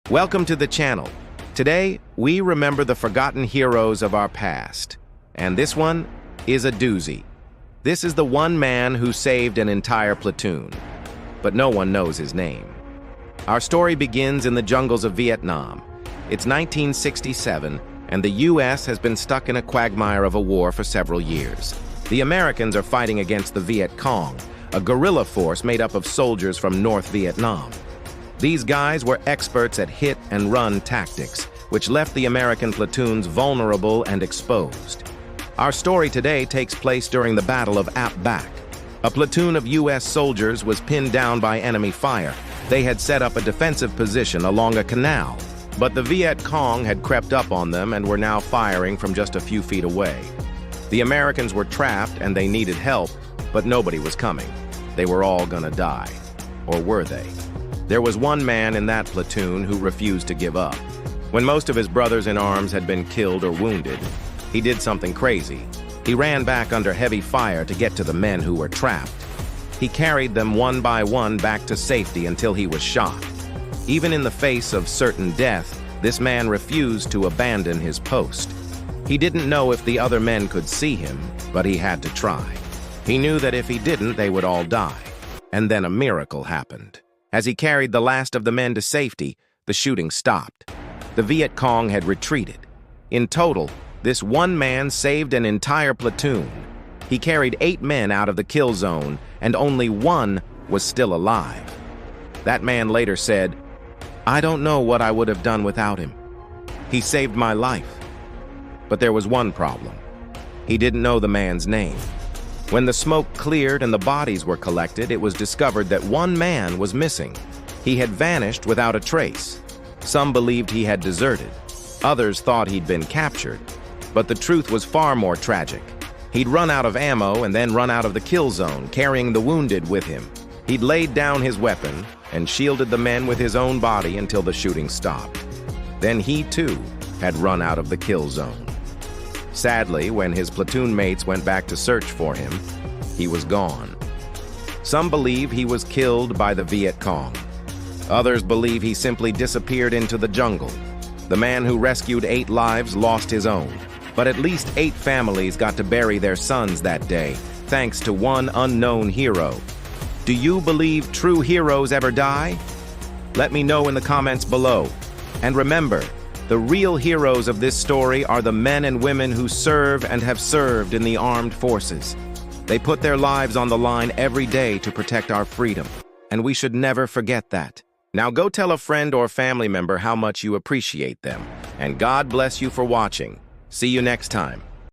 Welcome to the channel. Today, we remember the forgotten heroes of our past. And this one is a doozy. This is the one man who saved an entire platoon. But no one knows his name. Our story begins in the jungles of Vietnam. It's 1967, and the U.S. has been stuck in a quagmire of a war for several years. The Americans are fighting against the Viet Cong, a guerrilla force made up of soldiers from North Vietnam. These guys were experts at hit-and-run tactics, which left the American platoons vulnerable and exposed. Our story today takes place during the Battle of Ap Bac. A platoon of U.S. soldiers was pinned down by enemy fire. They had set up a defensive position along a canal, but the Viet Cong had crept up on them and were now firing from just a few feet away. The Americans were trapped and they needed help, but nobody was coming. They were all gonna die. Or were they? There was one man in that platoon who refused to give up. When most of his brothers in arms had been killed or wounded, he did something crazy. He ran back under heavy fire to get to the men who were trapped. He carried them one by one back to safety until he was shot. Even in the face of certain death, this man refused to abandon his post. He didn't know if the other men could see him, but he had to try. He knew that if he didn't, they would all die. And then a miracle happened. As he carried the last of the men to safety, the shooting stopped. The Viet Cong had retreated. In total, this one man saved an entire platoon. He carried 8 men out of the kill zone, and only one was still alive. That man later said, "I don't know what I would have done without him. He saved my life." But there was one problem. He didn't know the man's name. When the smoke cleared and the bodies were collected, it was discovered that one man was missing. He had vanished without a trace. Some believed he had deserted. Others thought he'd been captured. But the truth was far more tragic. He'd run out of ammo and then run out of the kill zone, carrying the wounded with him. He'd laid down his weapon and shielded the men with his own body until the shooting stopped. Then he, too, had run out of the kill zone. Sadly, when his platoon mates went back to search for him, he was gone. Some believe he was killed by the Viet Cong. Others believe he simply disappeared into the jungle. The man who rescued 8 lives lost his own, but at least 8 families got to bury their sons that day, thanks to one unknown hero. Do you believe true heroes ever die? Let me know in the comments below. And remember, the real heroes of this story are the men and women who serve and have served in the armed forces. They put their lives on the line every day to protect our freedom, and we should never forget that. Now go tell a friend or family member how much you appreciate them, and God bless you for watching. See you next time.